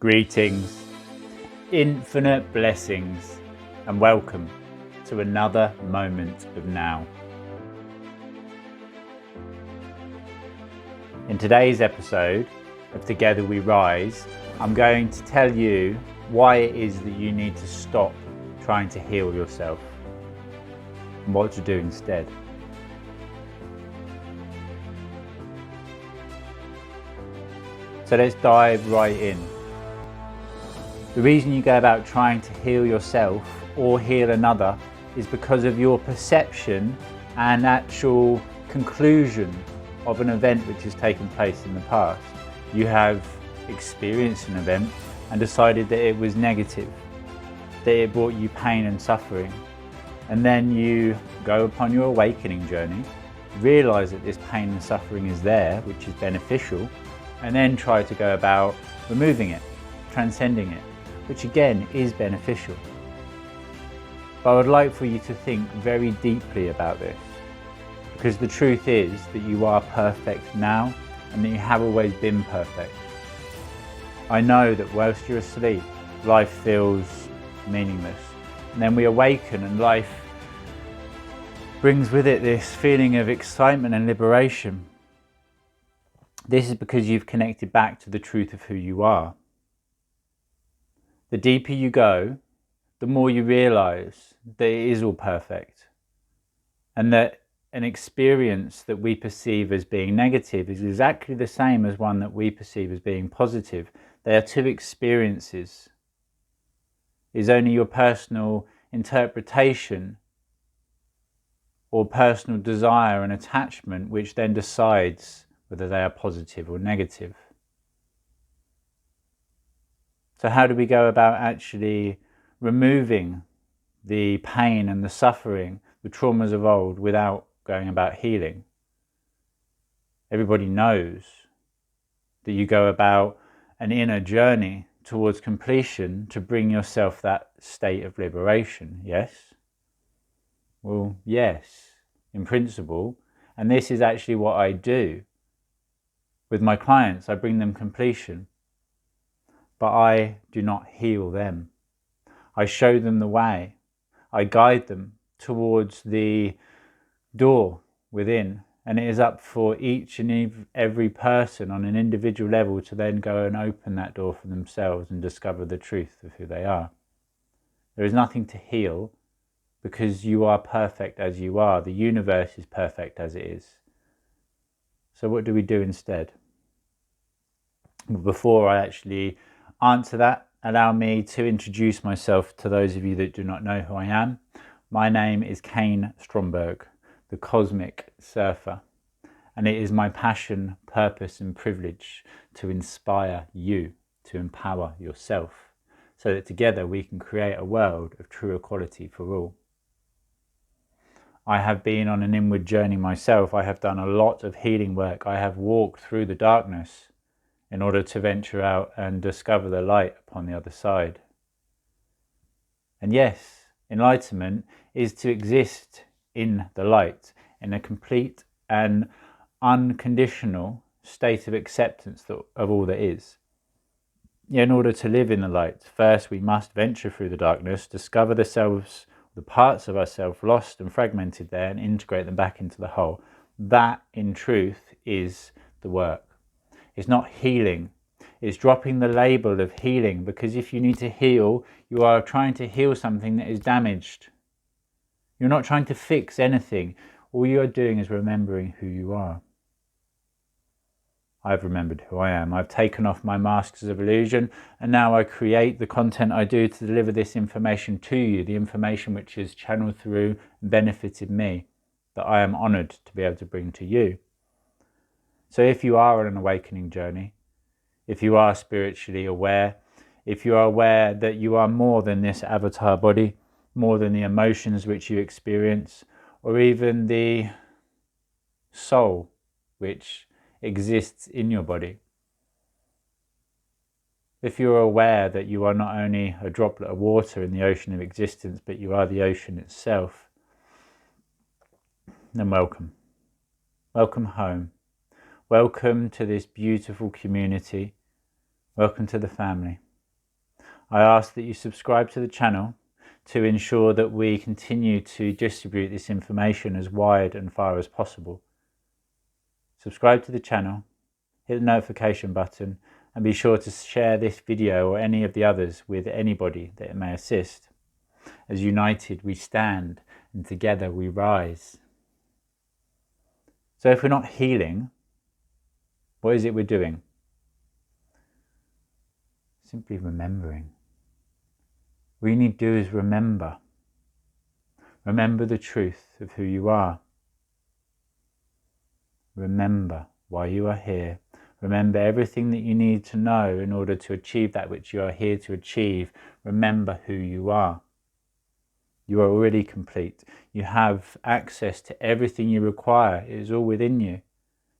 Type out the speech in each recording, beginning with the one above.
Greetings, infinite blessings, and welcome to another moment of now. In today's episode of Together We Rise, I'm going to tell you why it is that you need to stop trying to heal yourself and what to do instead. So let's dive right in. The reason you go about trying to heal yourself or heal another is because of your perception and actual conclusion of an event which has taken place in the past. You have experienced an event and decided that it was negative, that it brought you pain and suffering. And then you go upon your awakening journey, realize that this pain and suffering is there, which is beneficial, and then try to go about removing it, transcending it, which again is beneficial. But I would like for you to think very deeply about this, because the truth is that you are perfect now and that you have always been perfect. I know that whilst you're asleep, life feels meaningless, and then we awaken and life brings with it this feeling of excitement and liberation. This is because you've connected back to the truth of who you are. The deeper you go, the more you realize that it is all perfect, and that an experience that we perceive as being negative is exactly the same as one that we perceive as being positive. They are two experiences. It is only your personal interpretation or personal desire and attachment which then decides whether they are positive or negative. So how do we go about actually removing the pain and the suffering, the traumas of old, without going about healing? Everybody knows that you go about an inner journey towards completion to bring yourself that state of liberation, yes? Well, yes, in principle. And this is actually what I do with my clients. I bring them completion. But I do not heal them. I show them the way. I guide them towards the door within. And it is up for each and every person on an individual level to then go and open that door for themselves and discover the truth of who they are. There is nothing to heal because you are perfect as you are. The universe is perfect as it is. So what do we do instead? Before I actually answer that, allow me to introduce myself to those of you that do not know who I am. My name is Kain, the Cosmic Surfer, and it is my passion, purpose and privilege to inspire you to empower yourself so that together we can create a world of true equality for all. I have been on an inward journey myself. I have done a lot of healing work. I have walked through the darkness in order to venture out and discover the light upon the other side. And yes, enlightenment is to exist in the light, in a complete and unconditional state of acceptance of all that is. In order to live in the light, first we must venture through the darkness, discover the parts of ourselves lost and fragmented there, and integrate them back into the whole. That, in truth, is the work. It's not healing. It's dropping the label of healing, because if you need to heal, you are trying to heal something that is damaged. You're not trying to fix anything. All you are doing is remembering who you are. I've remembered who I am. I've taken off my masks of illusion, and now I create the content I do to deliver this information to you, the information which is channeled through and benefited me, that I am honoured to be able to bring to you. So if you are on an awakening journey, if you are spiritually aware, if you are aware that you are more than this avatar body, more than the emotions which you experience, or even the soul which exists in your body, if you are aware that you are not only a droplet of water in the ocean of existence, but you are the ocean itself, then welcome. Welcome home. Welcome to this beautiful community. Welcome to the family. I ask that you subscribe to the channel to ensure that we continue to distribute this information as wide and far as possible. Subscribe to the channel, hit the notification button, and be sure to share this video or any of the others with anybody that it may assist. As united we stand, and together we rise. So if we're not healing, what is it we're doing? Simply remembering. What you need to do is remember. Remember the truth of who you are. Remember why you are here. Remember everything that you need to know in order to achieve that which you are here to achieve. Remember who you are. You are already complete. You have access to everything you require. It is all within you.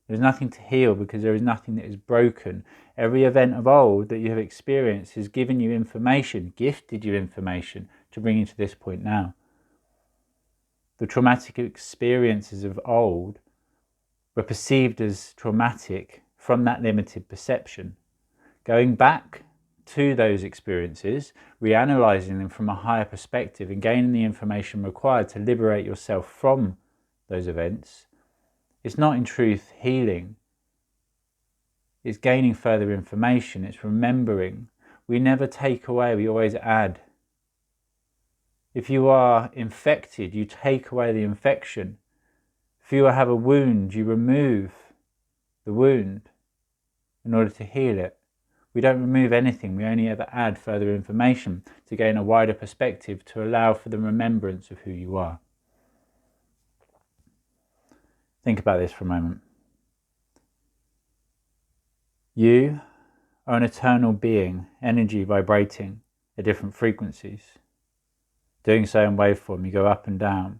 There is nothing to heal because there is nothing that is broken. Every event of old that you have experienced has given you information, gifted you information to bring you to this point now. The traumatic experiences of old were perceived as traumatic from that limited perception. Going back to those experiences, reanalyzing them from a higher perspective and gaining the information required to liberate yourself from those events, it's not in truth healing. It's gaining further information. It's remembering. We never take away, we always add. If you are infected, you take away the infection. If you have a wound, you remove the wound in order to heal it. We don't remove anything, we only ever add further information to gain a wider perspective to allow for the remembrance of who you are. Think about this for a moment. You are an eternal being, energy vibrating at different frequencies. Doing so in waveform, you go up and down.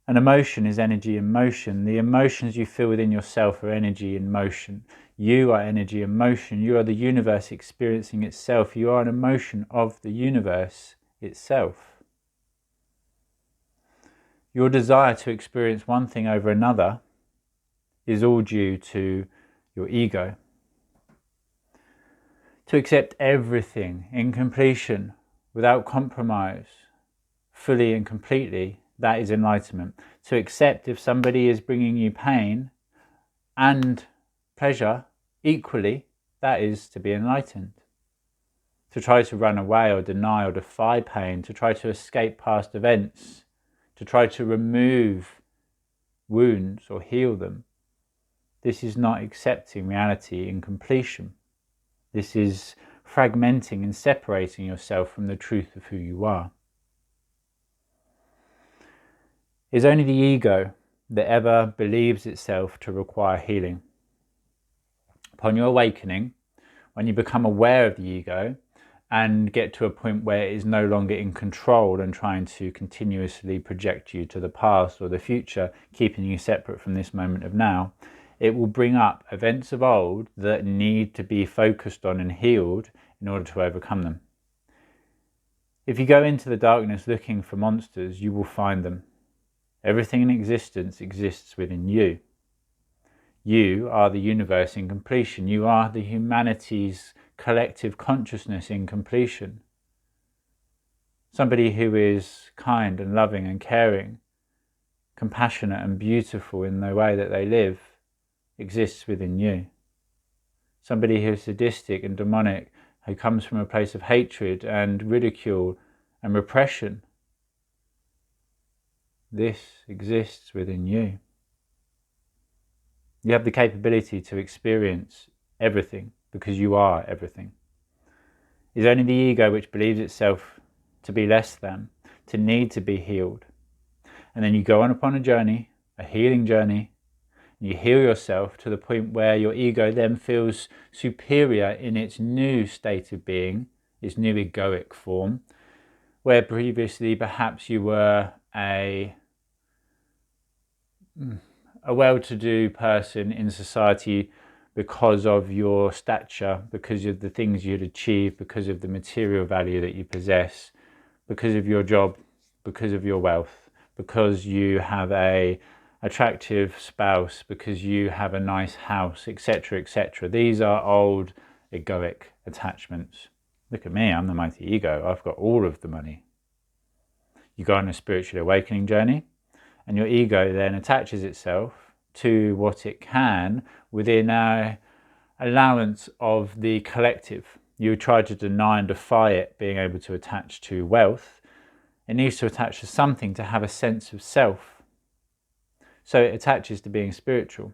An emotion is energy in motion. The emotions you feel within yourself are energy in motion. You are energy in motion. You are the universe experiencing itself. You are an emotion of the universe itself. Your desire to experience one thing over another is all due to your ego. To accept everything in completion, without compromise, fully and completely, that is enlightenment. To accept if somebody is bringing you pain and pleasure equally, that is to be enlightened. To try to run away or deny or defy pain, to try to escape past events, to try to remove wounds or heal them, this is not accepting reality in completion. This is fragmenting and separating yourself from the truth of who you are. It is only the ego that ever believes itself to require healing. Upon your awakening, when you become aware of the ego and get to a point where it is no longer in control and trying to continuously project you to the past or the future, keeping you separate from this moment of now, it will bring up events of old that need to be focused on and healed in order to overcome them. If you go into the darkness looking for monsters, you will find them. Everything in existence exists within you. You are the universe in completion. You are the humanity's collective consciousness in completion. Somebody who is kind and loving and caring, compassionate and beautiful in the way that they live, exists within you. Somebody who is sadistic and demonic, who comes from a place of hatred and ridicule and repression, this exists within you. You have the capability to experience everything because you are everything. It is only the ego which believes itself to be less than, to need to be healed. And then you go on upon a journey, a healing journey, and you heal yourself to the point where your ego then feels superior in its new state of being, its new egoic form, where previously perhaps you were a well-to-do person in society because of your stature, because of the things you'd achieved, because of the material value that you possess, because of your job, because of your wealth, because you have a attractive spouse, because you have a nice house, etc., etc. These are old egoic attachments. Look at me, I'm the mighty ego, I've got all of the money. You go on a spiritual awakening journey, and your ego then attaches itself to what it can within our allowance of the collective. You try to deny and defy it being able to attach to wealth. It needs to attach to something to have a sense of self. So it attaches to being spiritual.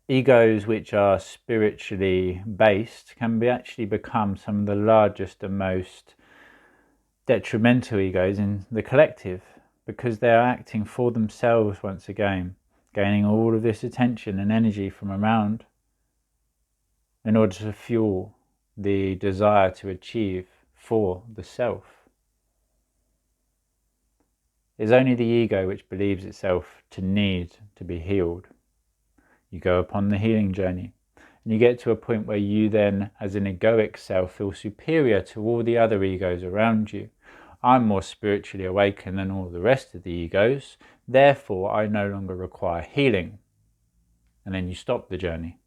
Egos which are spiritually based can actually become some of the largest and most detrimental egos in the collective, because they are acting for themselves once again, gaining all of this attention and energy from around in order to fuel the desire to achieve for the self. It's only the ego which believes itself to need to be healed. You go upon the healing journey and you get to a point where you then, as an egoic self, feel superior to all the other egos around you. I'm more spiritually awakened than all the rest of the egos, therefore I no longer require healing. And then you stop the journey.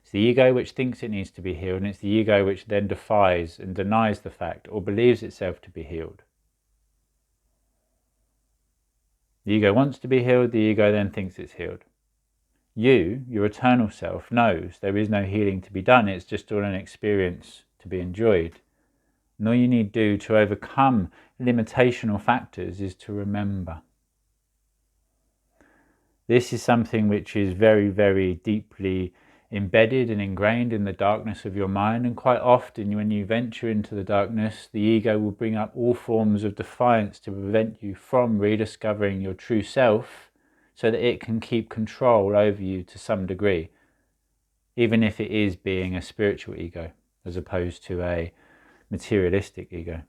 It's the ego which thinks it needs to be healed, and it's the ego which then defies and denies the fact or believes itself to be healed. The ego wants to be healed, the ego then thinks it's healed. You, your eternal self, knows there is no healing to be done, it's just all an experience to be enjoyed. And all you need to do to overcome limitational factors is to remember. This is something which is very, very deeply embedded and ingrained in the darkness of your mind, and quite often when you venture into the darkness, the ego will bring up all forms of defiance to prevent you from rediscovering your true self, so that it can keep control over you to some degree, even if it is being a spiritual ego as opposed to a materialistic ego.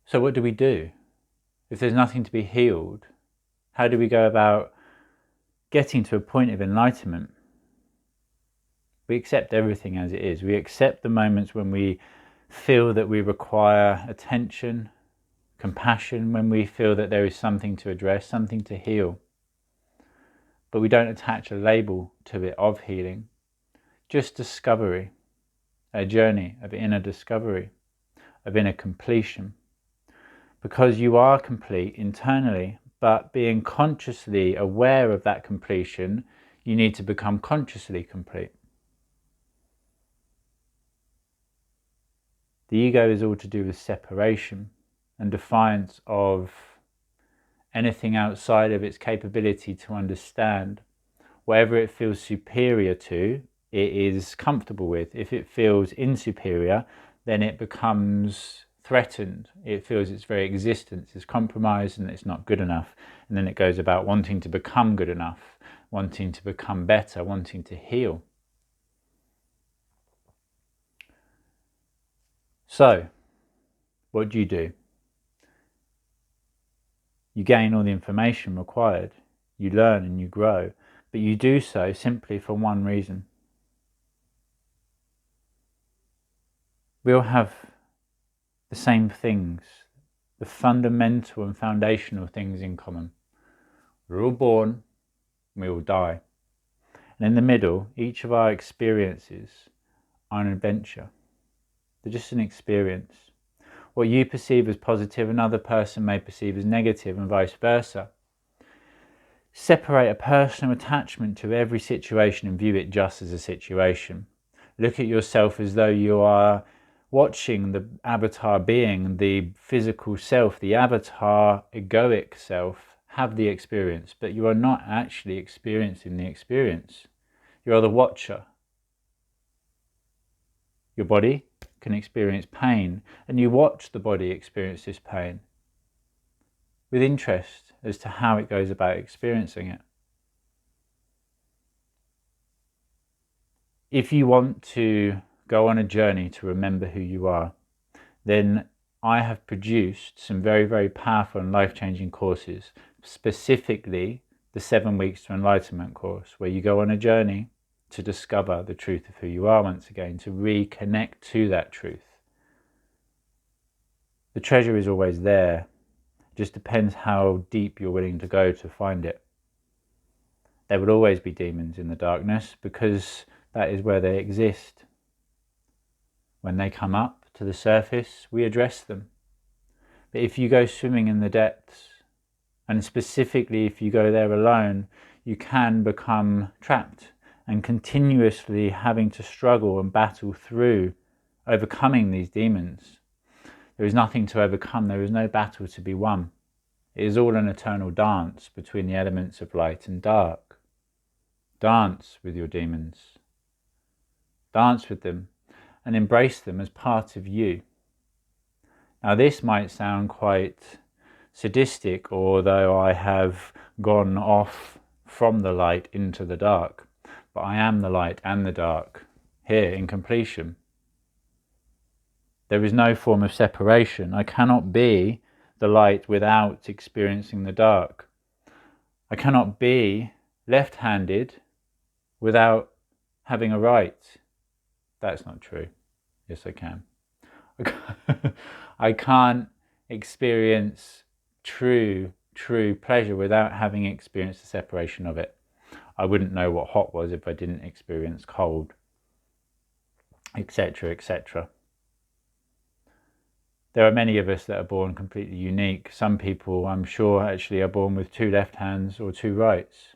So what do we do? If there's nothing to be healed, how do we go about getting to a point of enlightenment? We accept everything as it is. We accept the moments when we feel that we require attention, compassion, when we feel that there is something to address, something to heal. But we don't attach a label to it of healing, just discovery, a journey of inner discovery, of inner completion. Because you are complete internally, but being consciously aware of that completion, you need to become consciously complete. The ego is all to do with separation and defiance of anything outside of its capability to understand. Whatever it feels superior to, it is comfortable with. If it feels inferior, then it becomes threatened. It feels its very existence is compromised and it's not good enough. And then it goes about wanting to become good enough, wanting to become better, wanting to heal. So, what do? You gain all the information required, you learn and you grow, but you do so simply for one reason. We all have the same things, the fundamental and foundational things in common. We're all born, and we all die. And in the middle, each of our experiences are an adventure. They're just an experience. What you perceive as positive, another person may perceive as negative, and vice versa. Separate a personal attachment to every situation and view it just as a situation. Look at yourself as though you are watching the avatar being, the physical self, the avatar egoic self, have the experience, but you are not actually experiencing the experience. You are the watcher. Your body can experience pain, and you watch the body experience this pain with interest as to how it goes about experiencing it. If you want to go on a journey to remember who you are, then I have produced some very, very powerful and life-changing courses, specifically the 7 Weeks to Enlightenment course, where you go on a journey to discover the truth of who you are once again, to reconnect to that truth. The treasure is always there. It just depends how deep you're willing to go to find it. There will always be demons in the darkness because that is where they exist. When they come up to the surface, we address them. But if you go swimming in the depths, and specifically if you go there alone, you can become trapped and continuously having to struggle and battle through overcoming these demons. There is nothing to overcome. There is no battle to be won. It is all an eternal dance between the elements of light and dark. Dance with your demons. Dance with them and embrace them as part of you. Now this might sound quite sadistic, although I have gone off from the light into the dark, but I am the light and the dark here in completion. There is no form of separation. I cannot be the light without experiencing the dark. I cannot be left-handed without having a right. That's not true. Yes, I can. I can't experience true pleasure without having experienced the separation of it. I wouldn't know what hot was if I didn't experience cold, etc., etc. There are many of us that are born completely unique. Some people, I'm sure, actually are born with 2 left hands or 2 rights.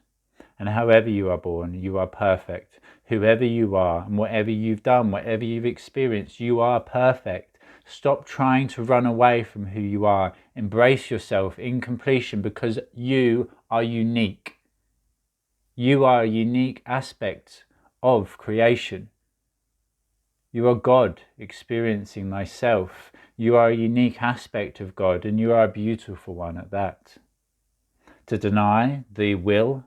And however you are born, you are perfect. Whoever you are and whatever you've done, whatever you've experienced, you are perfect. Stop trying to run away from who you are. Embrace yourself in completion because you are unique. You are a unique aspect of creation. You are God experiencing thyself. You are a unique aspect of God and you are a beautiful one at that. To deny the will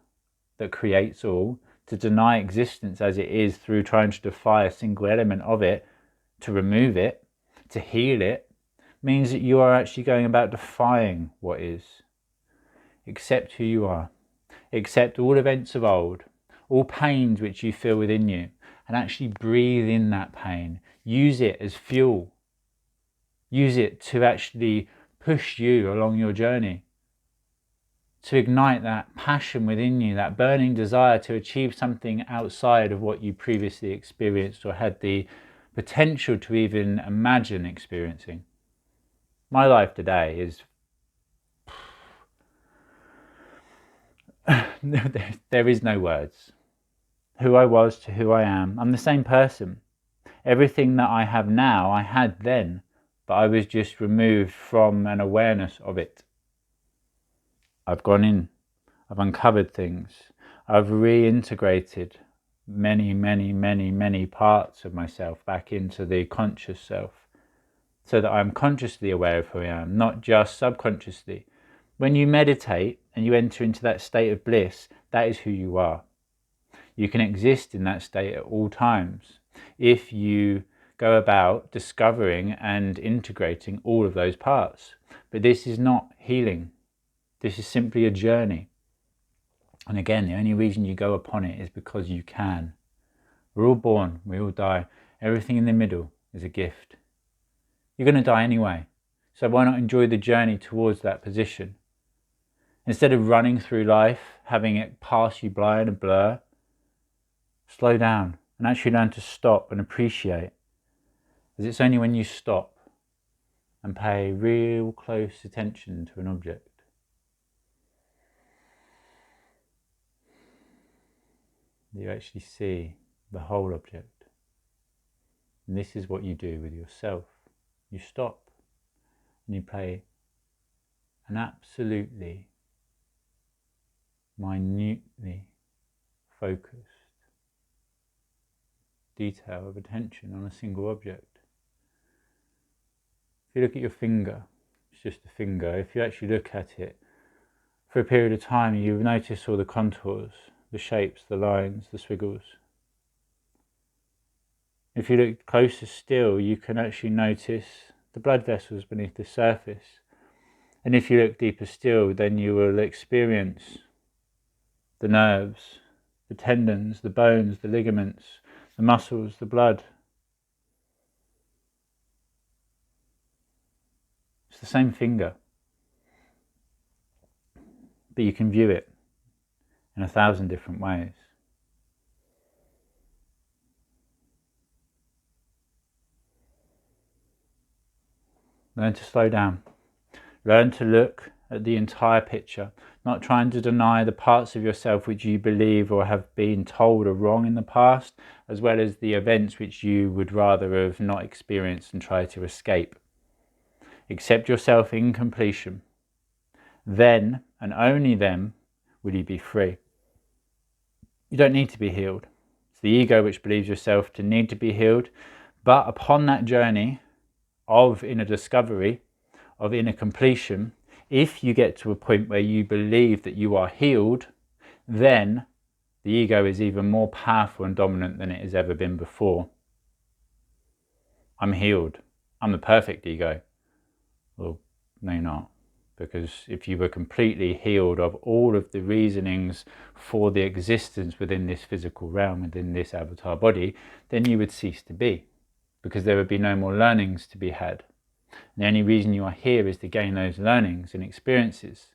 that creates all, to deny existence as it is through trying to defy a single element of it, to remove it, to heal it, means that you are actually going about defying what is. Accept who you are. Accept all events of old, all pains which you feel within you, and actually breathe in that pain. Use it as fuel. Use it to actually push you along your journey, to ignite that passion within you, that burning desire to achieve something outside of what you previously experienced or had the potential to even imagine experiencing. My life today is... there is no words. Who I was to who I am, I'm the same person. Everything that I have now, I had then, but I was just removed from an awareness of it. I've gone in, I've uncovered things, I've reintegrated many parts of myself back into the conscious self, so that I'm consciously aware of who I am, not just subconsciously. When you meditate and you enter into that state of bliss, that is who you are. You can exist in that state at all times if you go about discovering and integrating all of those parts. But this is not healing. This is simply a journey. And again, the only reason you go upon it is because you can. We're all born, we all die. Everything in the middle is a gift. You're going to die anyway. So why not enjoy the journey towards that position? Instead of running through life, having it pass you by in a blur, slow down and actually learn to stop and appreciate. As it's only when you stop and pay real close attention to an object that you actually see the whole object. And this is what you do with yourself. You stop and you pay an absolutely minutely focused detail of attention on a single object. If you look at your finger, it's just a finger. If you actually look at it for a period of time, you notice all the contours, the shapes, the lines, the squiggles. If you look closer still, you can actually notice the blood vessels beneath the surface. And if you look deeper still, then you will experience the nerves, the tendons, the bones, the ligaments, the muscles, the blood. It's the same finger, but you can view it in 1,000 different ways. Learn to slow down. Learn to look at the entire picture, not trying to deny the parts of yourself which you believe or have been told are wrong in the past, as well as the events which you would rather have not experienced and try to escape. Accept yourself in completion. Then, and only then, will you be free. You don't need to be healed. It's the ego which believes yourself to need to be healed, but upon that journey of inner discovery, of inner completion, if you get to a point where you believe that you are healed, then the ego is even more powerful and dominant than it has ever been before. I'm healed. I'm the perfect ego. Well, no, you're not. Because if you were completely healed of all of the reasonings for the existence within this physical realm, within this avatar body, then you would cease to be. Because there would be no more learnings to be had. And the only reason you are here is to gain those learnings and experiences.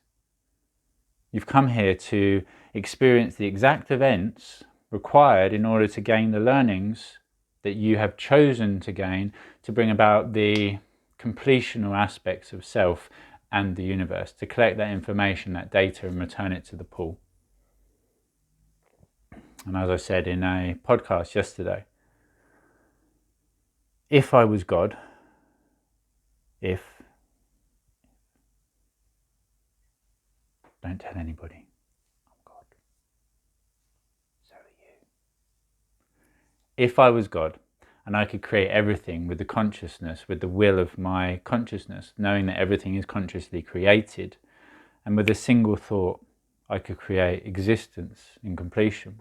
You've come here to experience the exact events required in order to gain the learnings that you have chosen to gain to bring about the completional aspects of self and the universe, to collect that information, that data, and return it to the pool. And as I said in a podcast yesterday, if I was God, don't tell anybody, I'm God, so are you. If I was God and I could create everything with the consciousness, with the will of my consciousness, knowing that everything is consciously created, and with a single thought I could create existence in completion.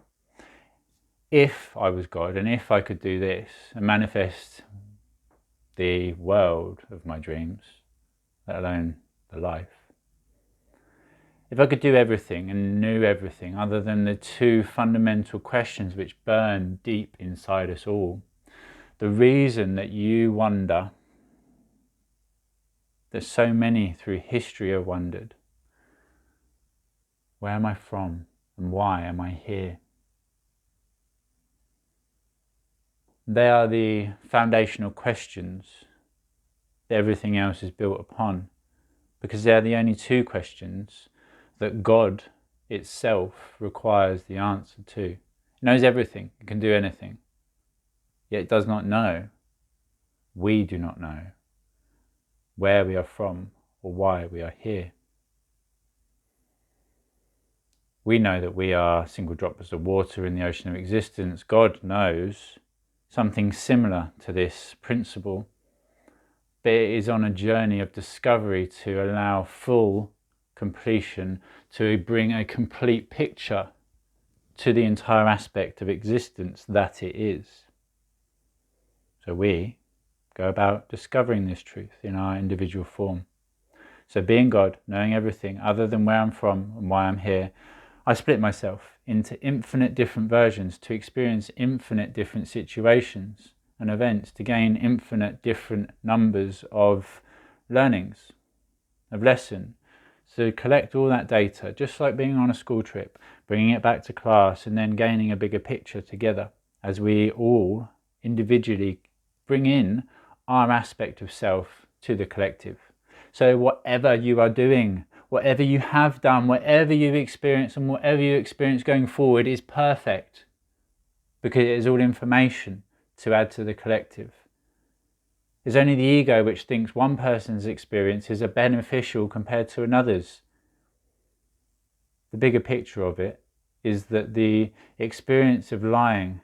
If I was God and if I could do this and manifest the world of my dreams, let alone the life, if I could do everything and knew everything other than the two fundamental questions which burn deep inside us all, the reason that you wonder, that so many through history have wondered, where am I from and why am I here? They are the foundational questions that everything else is built upon, because they are the only two questions that God itself requires the answer to. It knows everything, it can do anything, yet it does not know. We do not know where we are from or why we are here. We know that we are single droplets of water in the ocean of existence. God knows something similar to this principle, but it is on a journey of discovery to allow full completion, to bring a complete picture to the entire aspect of existence that it is. So we go about discovering this truth in our individual form. So being God, knowing everything other than where I'm from and why I'm here, I split myself into infinite different versions to experience infinite different situations and events, to gain infinite different numbers of learnings, of lesson. So collect all that data, just like being on a school trip, bringing it back to class and then gaining a bigger picture together as we all individually bring in our aspect of self to the collective. So whatever you are doing, whatever you have done, whatever you've experienced and whatever you experience going forward is perfect, because it is all information to add to the collective. It's only the ego which thinks one person's experiences are beneficial compared to another's. The bigger picture of it is that the experience of lying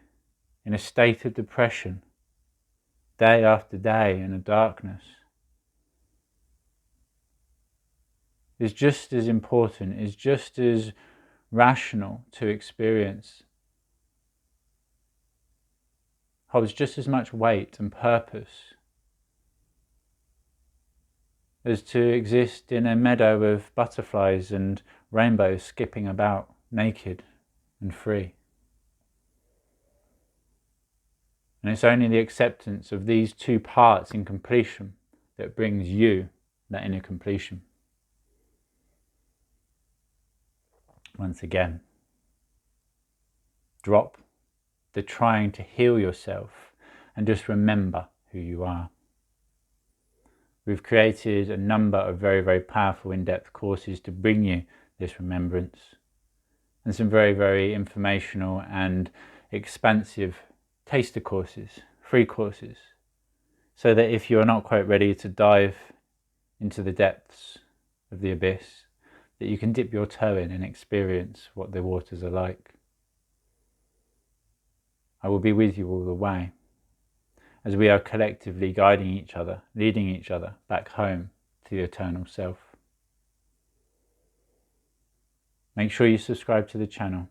in a state of depression, day after day in a darkness, is just as important, is just as rational to experience, holds just as much weight and purpose as to exist in a meadow of butterflies and rainbows skipping about naked and free. And it's only the acceptance of these two parts in completion that brings you that inner completion. Once again, Drop the trying to heal yourself and just remember who you are. We've created a number of very, very powerful in-depth courses to bring you this remembrance, and some very, very informational and expansive taster courses, free courses, so that if you're not quite ready to dive into the depths of the abyss, that you can dip your toe in and experience what the waters are like. I will be with you all the way, as we are collectively guiding each other, leading each other back home to the eternal self. Make sure you subscribe to the channel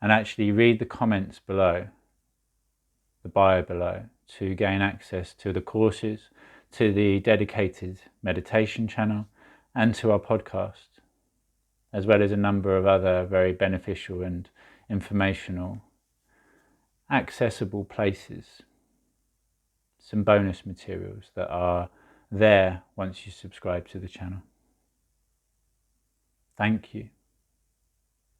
and actually read the comments below, the bio below, to gain access to the courses, to the dedicated meditation channel, and to our podcast, as well as a number of other very beneficial and informational, accessible places. Some bonus materials that are there once you subscribe to the channel. Thank you.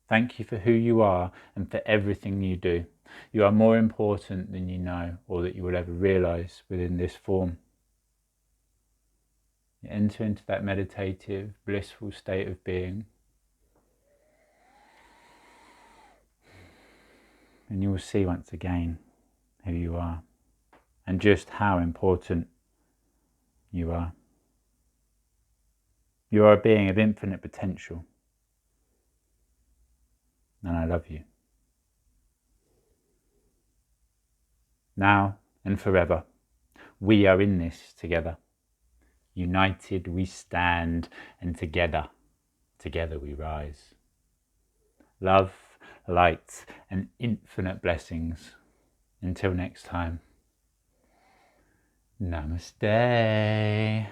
Thank you for who you are and for everything you do. You are more important than you know or that you will ever realize within this form. You enter into that meditative, blissful state of being, and you will see once again who you are and just how important you are. You are a being of infinite potential, and I love you. Now and forever, we are in this together. United we stand, and together we rise. Love, light, and infinite blessings. Until next time. Namaste.